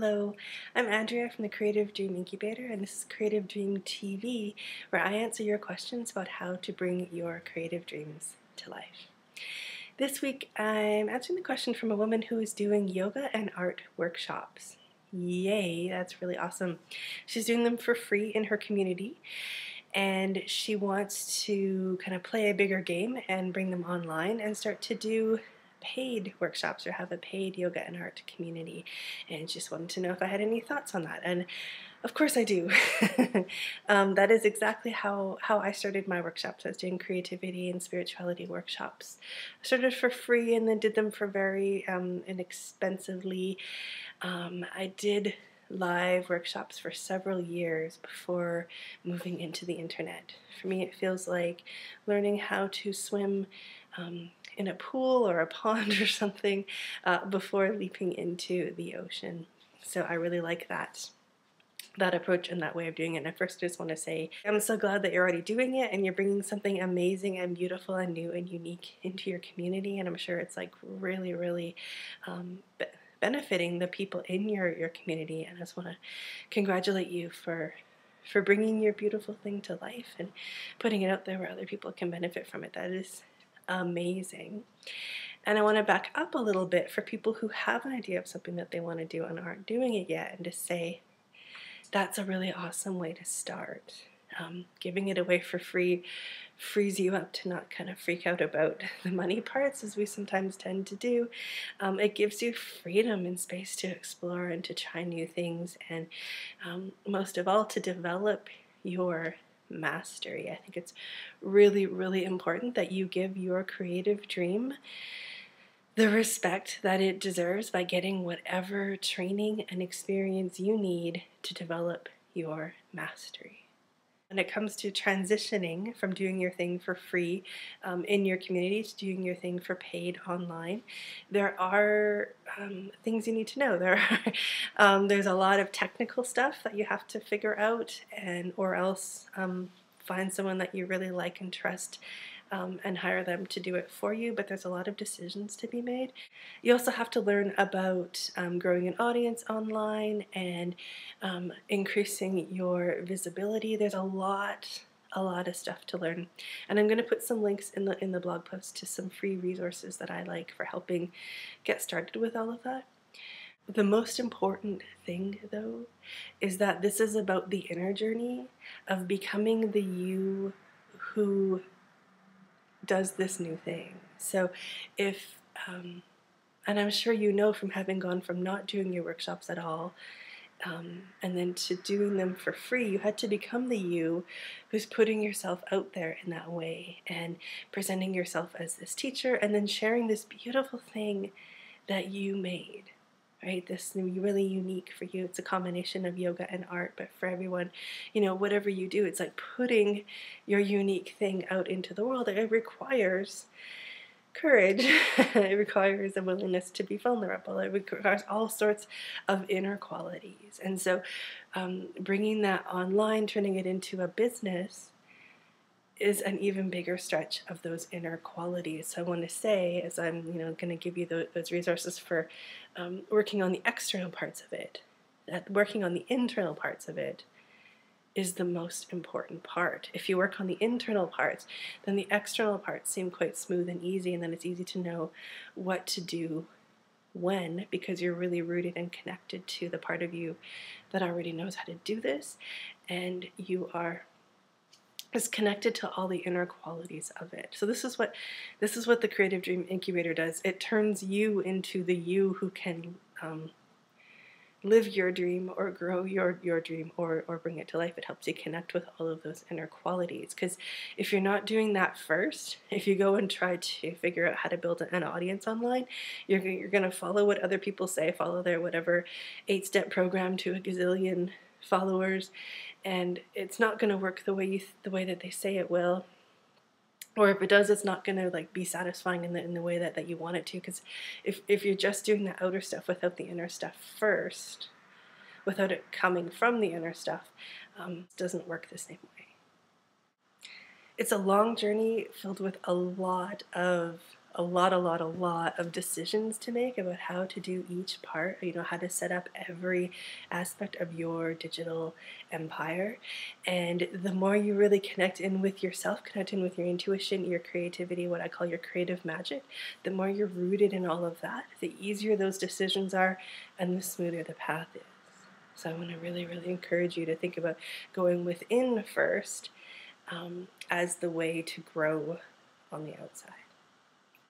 Hello, I'm Andrea from the Creative Dream Incubator, and this is Creative Dream TV, where I answer your questions about how to bring your creative dreams to life. This week, I'm answering the question from a woman who is doing yoga and art workshops. Yay, that's really awesome. She's doing them for free in her community, and she wants to kind of play a bigger game and bring them online and start to do paid workshops or have a paid yoga and art community, and just wanted to know if I had any thoughts on that. And of course I do. That is exactly how I started my workshops. I was doing creativity and spirituality workshops. I started for free and then did them for very inexpensively. I did live workshops for several years before moving into the internet. For me, it feels like learning how to swim in a pool or a pond or something before leaping into the ocean. So I really like that approach and that way of doing it. And first I just want to say I'm so glad that you're already doing it and you're bringing something amazing and beautiful and new and unique into your community, and I'm sure it's like really benefiting the people in your community. And I just want to congratulate you for bringing your beautiful thing to life and putting it out there where other people can benefit from it. That is amazing. And I want to back up a little bit for people who have an idea of something that they want to do and aren't doing it yet, and to say that's a really awesome way to start. Giving it away for free frees you up to not kind of freak out about the money parts, as we sometimes tend to do. It gives you freedom and space to explore and to try new things, and most of all, to develop your mastery. I think it's really important that you give your creative dream the respect that it deserves by getting whatever training and experience you need to develop your mastery. When it comes to transitioning from doing your thing for free in your community to doing your thing for paid online, there are things you need to know. There's a lot of technical stuff that you have to figure out, or else find someone that you really like and trust and hire them to do it for you. But there's a lot of decisions to be made. You also have to learn about growing an audience online and increasing your visibility. There's a lot of stuff to learn, and I'm going to put some links in the blog post to some free resources that I like for helping get started with all of that. The most important thing, though, is that this is about the inner journey of becoming the you who does this new thing. So if, and I'm sure you know from having gone from not doing your workshops at all, and then to doing them for free, you had to become the you who's putting yourself out there in that way and presenting yourself as this teacher, and then sharing this beautiful thing that you made. Right, this really unique for you. It's a combination of yoga and art, but for everyone, whatever you do, it's like putting your unique thing out into the world. It requires courage. It requires a willingness to be vulnerable. It requires all sorts of inner qualities. And so bringing that online, turning it into a business, is an even bigger stretch of those inner qualities. So I want to say, as I'm going to give you those resources for working on the external parts of it, that working on the internal parts of it is the most important part. If you work on the internal parts, then the external parts seem quite smooth and easy, and then it's easy to know what to do when, because you're really rooted and connected to the part of you that already knows how to do this, and you are connected to all the inner qualities of it. So this is what the Creative Dream Incubator does. It turns you into the you who can live your dream or grow your dream or bring it to life. It helps you connect with all of those inner qualities, because if you're not doing that first, if you go and try to figure out how to build an audience online, you're going to follow what other people say, follow their whatever 8-step program to a gazillion followers, and it's not going to work the way that they say it will. Or if it does, it's not going to be satisfying in the way that you want it to. Because if you're just doing the outer stuff without the inner stuff first, without it coming from the inner stuff, it doesn't work the same way. It's a long journey filled with a lot of a lot of decisions to make about how to do each part, how to set up every aspect of your digital empire. And the more you really connect in with yourself, connect in with your intuition, your creativity, what I call your creative magic, the more you're rooted in all of that, the easier those decisions are and the smoother the path is. So I want to really, really encourage you to think about going within first as the way to grow on the outside.